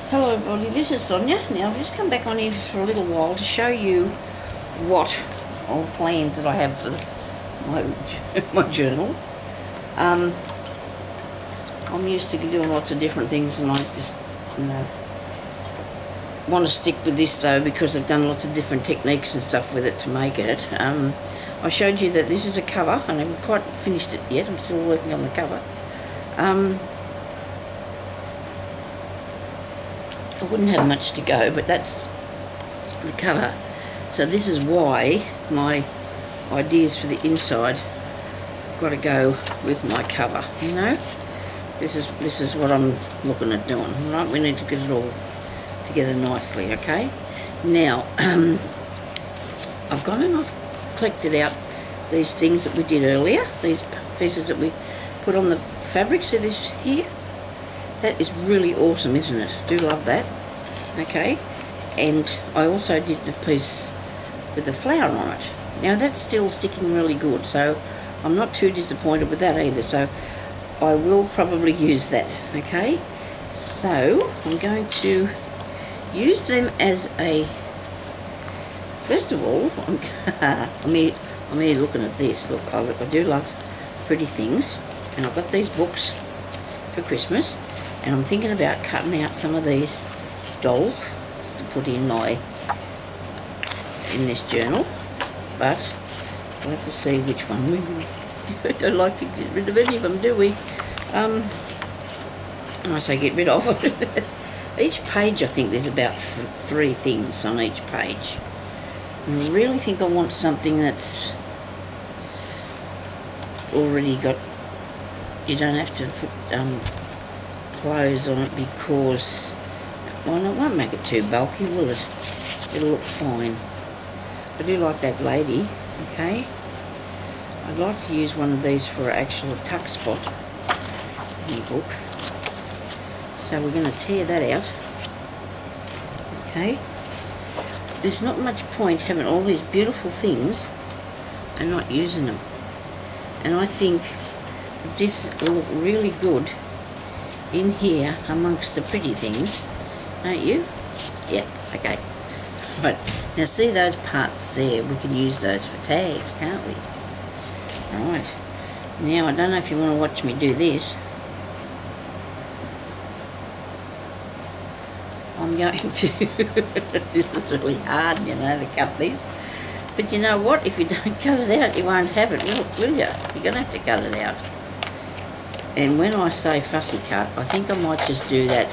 Hello everybody, this is Sonia. Now I've just come back on here for a little while to show you what all the plans that I have for my journal. I'm used to doing lots of different things, and I just want to stick with this though, because I've done lots of different techniques and stuff with it to make it. I showed you that this is a cover, and I haven't quite finished it yet. I'm still working on the cover. I wouldn't have much to go, but that's the cover. So this is why my ideas for the inside have got to go with my cover, you know. This is what I'm looking at doing. Right, we need to get it all together nicely, okay? Now, I've gone and I've collected out these things that we did earlier, these pieces that we put on the fabric. See this here? That is really awesome, isn't it? I do love that. Okay, and I also did the piece with the flower on it. Now that's still sticking really good, so I'm not too disappointed with that either. So I will probably use that. Okay, so I'm going to use them as a. First of all, I'm here looking at this. Look, I do love pretty things, and I've got these books for Christmas. And I'm thinking about cutting out some of these dolls just to put in this journal, but we'll have to see which one. We don't like to get rid of any of them, do we? When I say get rid of, each page I think there's about 3 things on each page. And I really think I want something that's already got, you don't have to put clothes on it, because, well, it won't make it too bulky, will it? It'll look fine. I do like that lady, okay? I'd like to use one of these for an actual tuck spot in the book. So we're going to tear that out, okay? There's not much point having all these beautiful things and not using them. And I think that this will look really good in here amongst the pretty things, don't you? Yeah, okay. Right, now see those parts there, we can use those for tags, can't we? Right, now I don't know if you want to watch me do this. I'm going to, this is really hard, you know, to cut this. But you know what, if you don't cut it out, you won't have it, will you? You're going to have to cut it out. And when I say fussy cut, I think I might just do that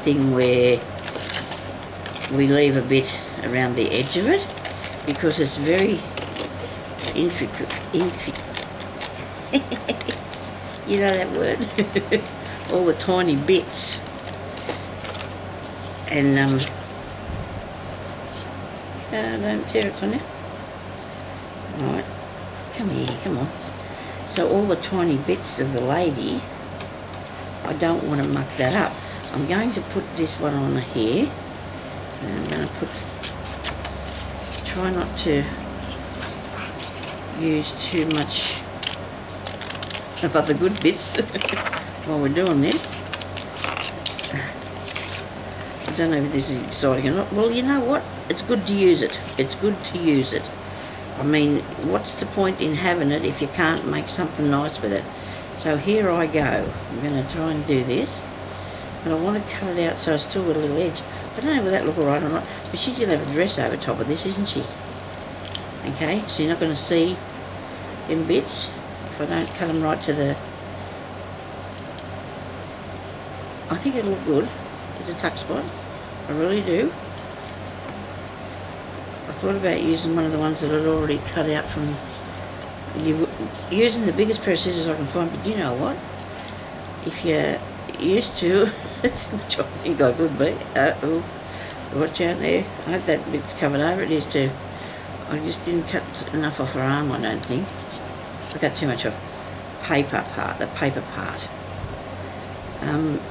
thing where we leave a bit around the edge of it, because it's very intricate. You know that word? All the tiny bits. And, don't tear it, Sonia. Alright, come here, come on. So all the tiny bits of the lady, I don't want to muck that up. I'm going to put this one on here, and I'm going to try not to use too much of other good bits while we're doing this. I don't know if this is exciting or not. Well, you know what? It's good to use it. It's good to use it. I mean, what's the point in having it if you can't make something nice with it? So here I go. I'm going to try and do this. But I want to cut it out so it's still got a little edge. I don't know whether that look alright or not. But she's going to have a dress over top of this, isn't she? Okay, so you're not going to see them bits if I don't cut them right to the... I think it'll look good as a tuck spot. I really do. I thought about using one of the ones that I'd already cut out from, using the biggest pair of scissors I can find, but you know what? If you're used to, which I think I could be, watch out there. I hope that bit's covered over. It is too. I just didn't cut enough off her arm, I don't think. I got too much of paper part, the paper part.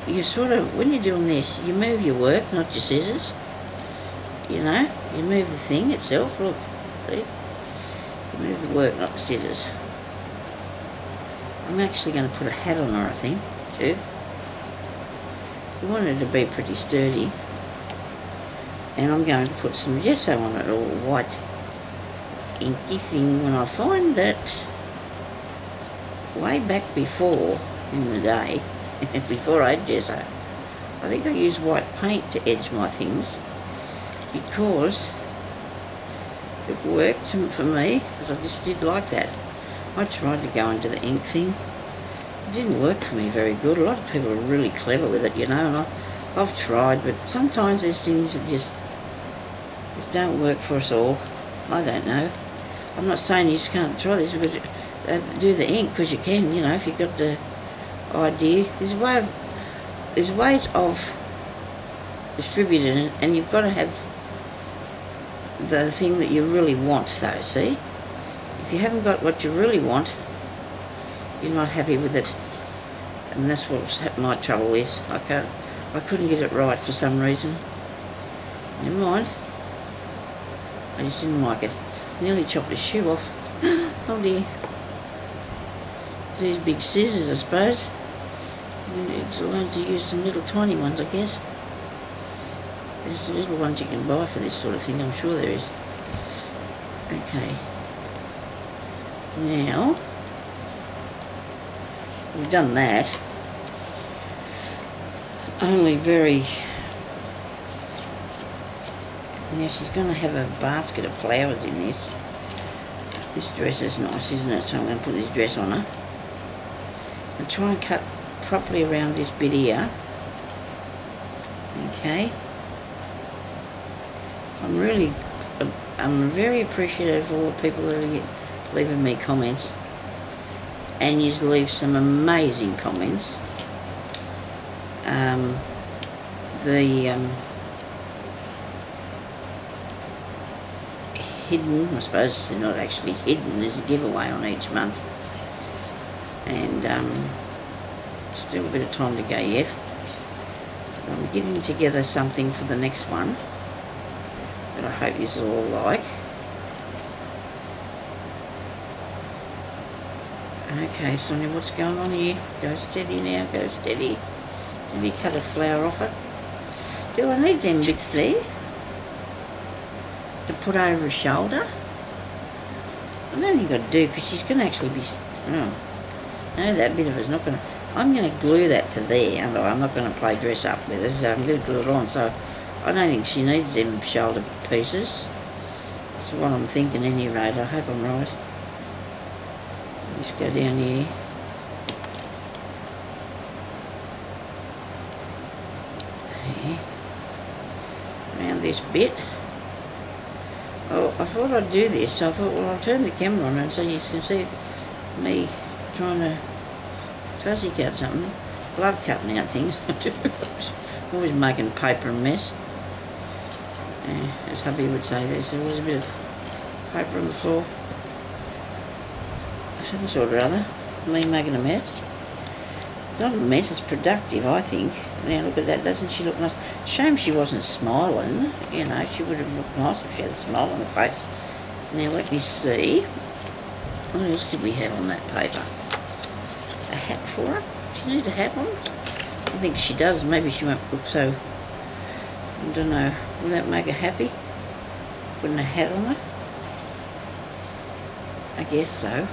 You sort of, when you're doing this, you move your work, not your scissors. You know, you move the thing itself, look, see? You move the work, not the scissors. I'm actually going to put a hat on her, I think, too. You want it to be pretty sturdy. And I'm going to put some gesso on it, or white inky thing, when I find it way back before in the day, before I had gesso. I think I used white paint to edge my things because it worked for me, because I just did like that. I tried to go into the ink thing. It didn't work for me very good. A lot of people are really clever with it, you know, and I've tried, but sometimes there's things that just don't work for us all. I don't know. I'm not saying you just can't try this, but do the ink, because you can, you know, if you've got the idea. There's ways of distributing it, and you've got to have the thing that you really want, though, see? If you haven't got what you really want, you're not happy with it. And that's what my trouble is. I couldn't get it right for some reason. Never mind. I just didn't like it. Nearly chopped his shoe off. Oh dear. These big scissors, I suppose. It's learn to use some little tiny ones, I guess. There's the little ones you can buy for this sort of thing, I'm sure there is. Okay. Now, we've done that. Only very... Now she's going to have a basket of flowers in this. This dress is nice, isn't it? So I'm going to put this dress on her. And try and cut properly around this bit here. Okay. I'm very appreciative of all the people that are leaving me comments. And you leave some amazing comments. Hidden, I suppose they're not actually hidden, there's a giveaway on each month. And still a bit of time to go yet. I'm getting together something for the next one that I hope you all like. Okay, Sonia, what's going on here? Go steady now, go steady. Let me cut a flower off it. Do I need them bits there to put over her shoulder? I don't think I do, because she's going to actually be... Oh, no, that bit of it's not going to... I'm going to glue that to there, aren't I? I'm not going to play dress up with it, so I'm going to glue it on. So I don't think she needs them shoulder pieces. That's what I'm thinking any rate. I hope I'm right. Let's go down here. There. Around this bit. Oh, I thought I'd do this, so I thought, well, I'll turn the camera on and so you can see me trying to fuzzy cut something. Love cutting out things. Always making paper a mess. As hubby would say, there's always a bit of paper on the floor. Some sort or other. Me making a mess. It's not a mess, it's productive, I think. Now look at that, doesn't she look nice? Shame she wasn't smiling, you know, she would have looked nice if she had a smile on her face. Now let me see. What else did we have on that paper? A hat for her? She needs a hat on? I think she does, maybe she won't look so... I don't know, will that make her happy? Putting a hat on her? I guess so.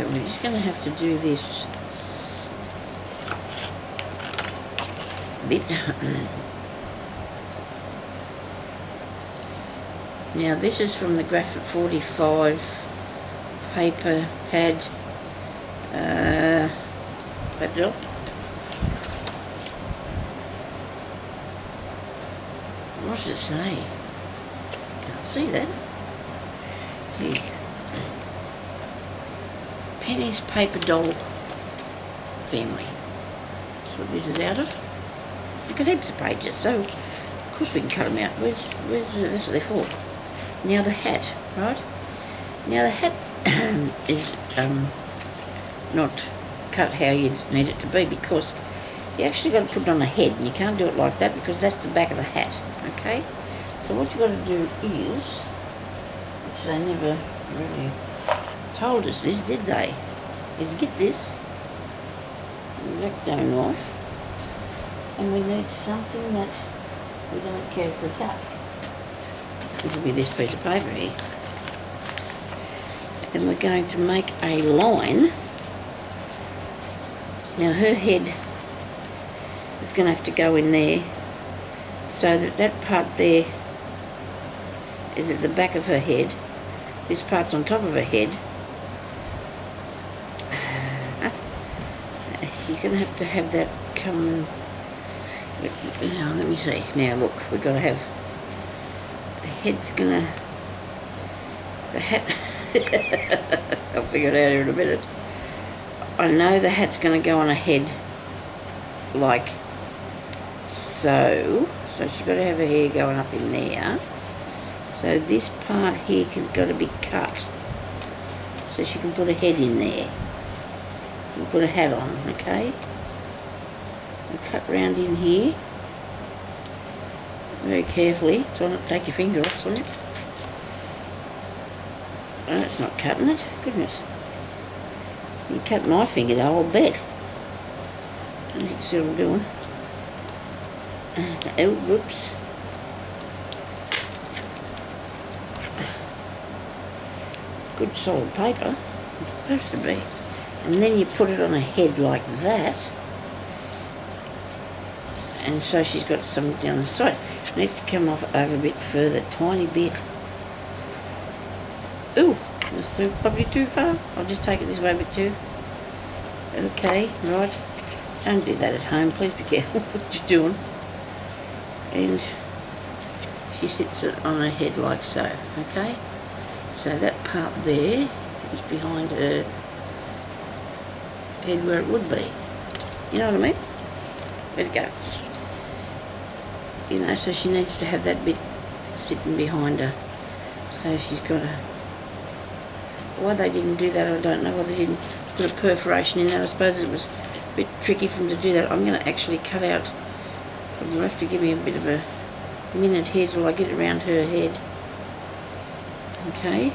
We're just going to have to do this bit. Now this is from the Graphic 45 paper pad paper doll. What does it say? Can't see that. Here. Penny's Paper Doll Family. That's what this is out of. We've got heaps of pages, so of course we can cut them out. Where's that's what they're for. Now the hat, right? Now the hat is not cut how you need it to be, because you actually got to put it on a head, and you can't do it like that because that's the back of the hat. Okay? So what you've got to do is, which they never really told us this, did they? Is get this exacto knife, and we need something that we don't carefully cut. It'll be this piece of paper here. And we're going to make a line. Now her head is going to have to go in there, so that that part there is at the back of her head. This part's on top of her head. She's going to have that come. Now, let me see. Now look, we've got to have the head's gonna. The hat. I'll figure it out here in a minute. I know the hat's going to go on a head like so. So she's got to have her hair going up in there. So this part here has got to be cut. So she can put a head in there. And put a hat on, okay? And cut round in here. Very carefully. Try not to take your finger off, Sonya. Oh, that's not cutting it. Goodness. You cut my finger though, I'll bet. And you can see what I'm doing. Oh, whoops. Good solid paper. It's supposed to be. And then you put it on a head like that. And so she's got some down the side. It needs to come off over a bit further, tiny bit. Ooh, that's probably too far. I'll just take it this way a bit too. Okay, right. Don't do that at home. Please be careful what you're doing. And she sits it on her head like so, okay? So that part there is behind her head where it would be. You know what I mean? Where'd it go? You know, so she needs to have that bit sitting behind her. So she's got a... Why they didn't do that, I don't know. Why they didn't put a perforation in that. I suppose it was a bit tricky for them to do that. I'm going to actually cut out... You'll have to give me a bit of a minute here till I get around her head. Okay.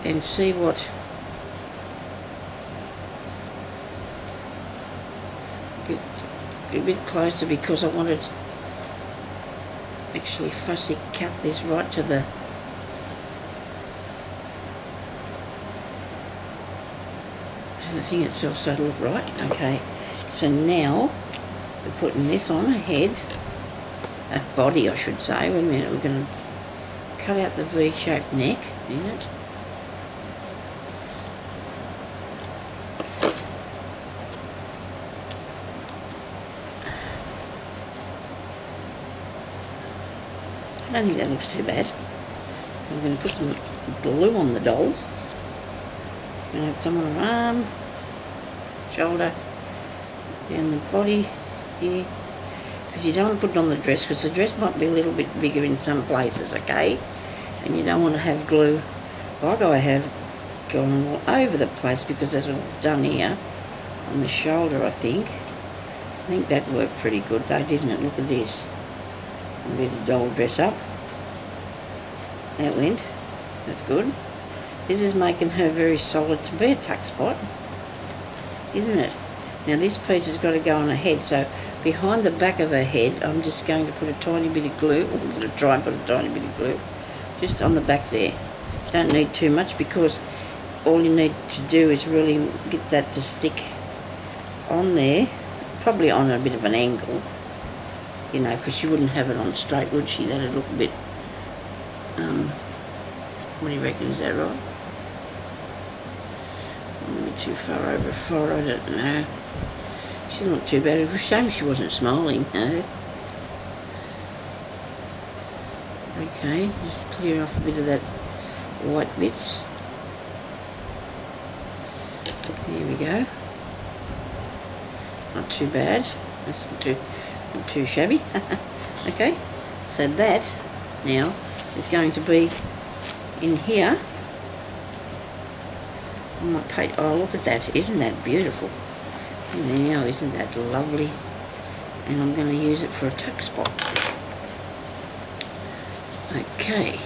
And see what... Get a bit closer because I wanted to actually fussy cut this right to the... the thing itself so it'll look right. Okay, so now we're putting this on a head, a body I should say. Wait a minute, we're going to cut out the V-shaped neck in it. I don't think that looks too bad. I'm going to put some glue on the doll. I'm going to have some on her arm, shoulder, down the body here. Because you don't want to put it on the dress, because the dress might be a little bit bigger in some places, okay? And you don't want to have glue like I have going all over the place, because that's what I've done here on the shoulder, I think. I think that worked pretty good though, didn't it? Look at this. I'll do the doll dress up. That went. That's good. This is making her very solid to be a tuck spot, isn't it? Now this piece has got to go on her head, so behind the back of her head I'm just going to put a tiny bit of glue, or I'm going to try and put a tiny bit of glue just on the back there. You don't need too much, because all you need to do is really get that to stick on there, probably on a bit of an angle, you know, because she wouldn't have it on straight, would she? That'd look a bit, what do you reckon, is that right? Maybe too far over for, I don't know. She's not too bad. It was a shame she wasn't smiling, no. Okay, just clear off a bit of that white bits. There we go. Not too bad. That's not too shabby. Okay, so that now is going to be in here on my page. Oh, look at that. Isn't that beautiful? Now, isn't that lovely? And I'm going to use it for a tuck spot. Okay.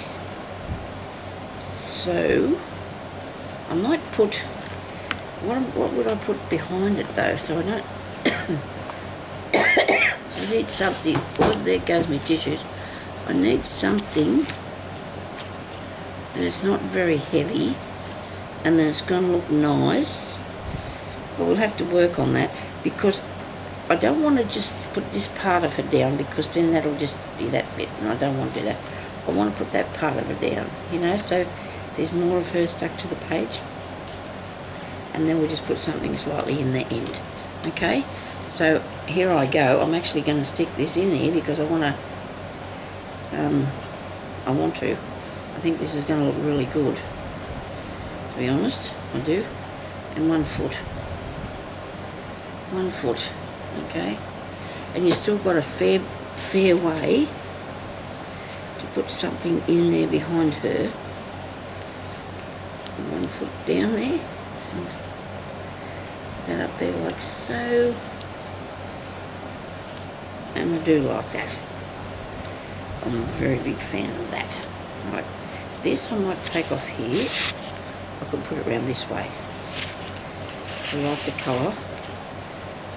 So I might put, what would I put behind it though, so I don't, so I need something, oh, there goes my tissues. I need something that is not very heavy and then it's going to look nice. But we'll have to work on that, because I don't want to just put this part of it down, because then that'll just be that bit, and I don't want to do that. I want to put that part of it down, you know, so there's more of her stuck to the page. And then we'll just put something slightly in the end. Okay, so here I go. I'm actually going to stick this in here because I want to. I think this is going to look really good. To be honest, I do. And 1 foot. 1 foot. Okay, and you've still got a fair way to put something in there behind her. 1 foot down there, and that up there like so, and I do like that. I'm a very big fan of that. Right, this I might take off here. I could put it around this way. I like the colour.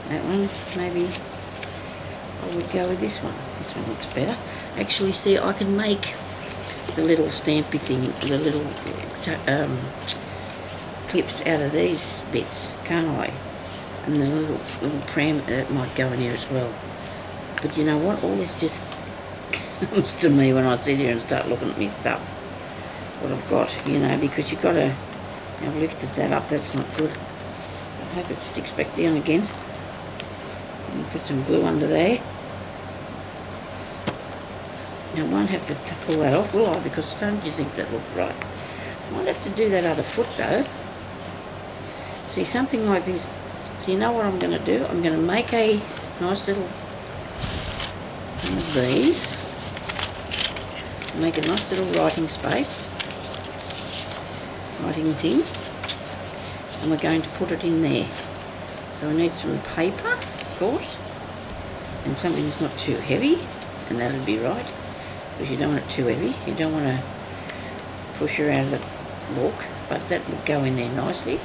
That one, maybe I would go with this one. This one looks better. Actually, see, I can make the little stampy thing, the little clips out of these bits, can't I? And the little pram that might go in here as well. But you know what? All this just comes to me when I sit here and start looking at my stuff. What I've got, you know, because you've got to. I've lifted that up. That's not good. I hope it sticks back down again. Put some glue under there. Now I won't have to pull that off, will I? Because don't you think that looked right? I might have to do that other foot though. See, something like this. So you know what I'm going to do? I'm going to make a nice little one of these. Make a nice little writing space. Writing thing. And we're going to put it in there. So we need some paper, of course, and something that's not too heavy, and that'll be right, because you don't want it too heavy. You don't want to push her out of the book, but that will go in there nicely.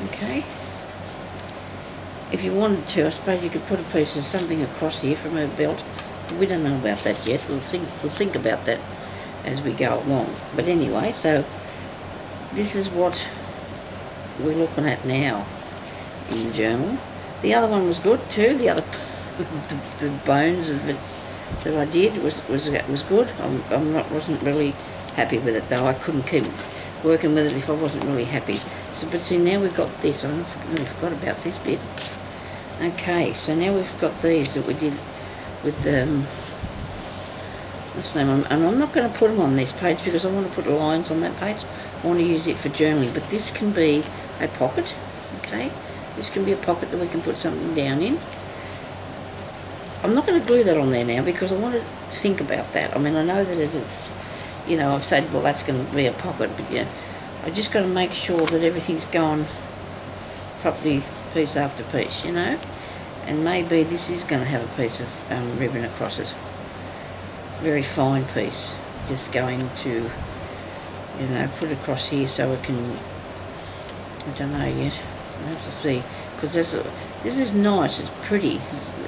Okay. If you wanted to, I suppose you could put a piece of something across here from her belt. We don't know about that yet. We'll think about that as we go along. But anyway, so this is what we're looking at now in the journal. The other one was good too. The other, the bones of it that I did was good. Wasn't really happy with it though. I couldn't keep working with it if I wasn't really happy. So, but see, now we've got this. I really forgot about this bit. Okay, so now we've got these that we did with the what's the name? And I'm not going to put them on this page because I want to put lines on that page. I want to use it for journaling. But this can be a pocket. Okay. This can be a pocket that we can put something down in. I'm not going to glue that on there now because I want to think about that. I mean, I know that it's, you know, I've said, well, that's going to be a pocket, but yeah, I just got to make sure that everything's gone properly, piece after piece, you know. And maybe this is going to have a piece of ribbon across it. Very fine piece. Just going to, you know, put it across here so it can, I don't know yet. I have to see, because this is nice, it's pretty.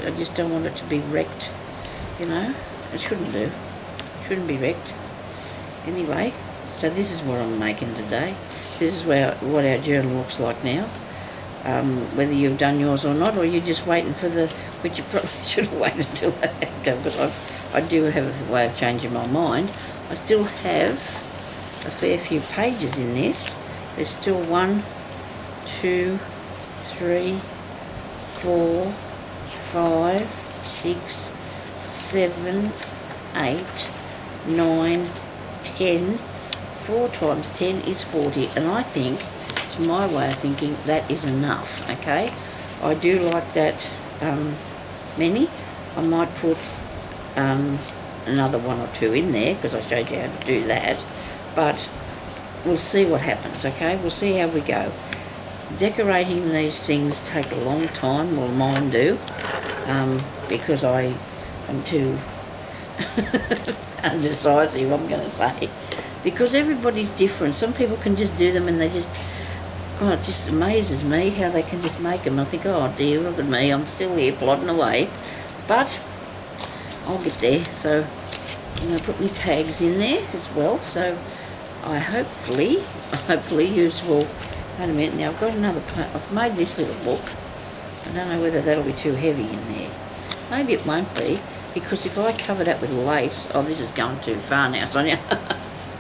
I just don't want it to be wrecked, you know. It shouldn't do. It shouldn't be wrecked. Anyway, so this is what I'm making today. This is what our journal looks like now. Whether you've done yours or not, or you're just waiting for the, which you probably should have waited until that, because I do have a way of changing my mind. I still have a fair few pages in this. There's still 1, 2, 3, 4, 5, 6, 7, 8, 9, 10. 4 times 10 is 40, and I think, to my way of thinking, that is enough. Okay, I do like that many. I might put another 1 or 2 in there because I showed you how to do that, but we'll see what happens. Okay, we'll see how we go. Decorating these things take a long time, well, mine do, because I am too undecisive, I'm going to say. because everybody's different. Some people can just do them and they just, oh, it just amazes me how they can just make them. I think, oh dear, look at me, I'm still here plodding away. But I'll get there. So I'm going to put my tags in there as well. So I hopefully you will. Wait a minute, now I've got another part. I've made this little book. I don't know whether that'll be too heavy in there. Maybe it won't be, because if I cover that with lace, oh, this is going too far now, Sonia.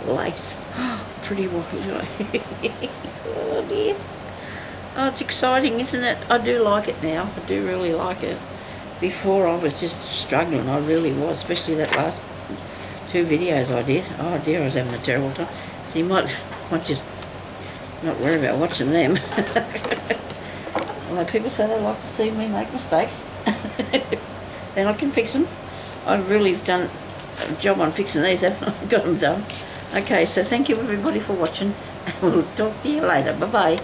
Lace. Pretty one. Oh dear. Oh, it's exciting, isn't it? I do like it now. I do really like it. Before I was just struggling, I really was, especially that last 2 videos I did. Oh dear, I was having a terrible time. So you might just not worry about watching them. Although people say they like to see me make mistakes. Then I can fix them. I've really done a job on fixing these, haven't I? Got them done. Okay, so thank you everybody for watching, and we'll talk to you later. Bye-bye.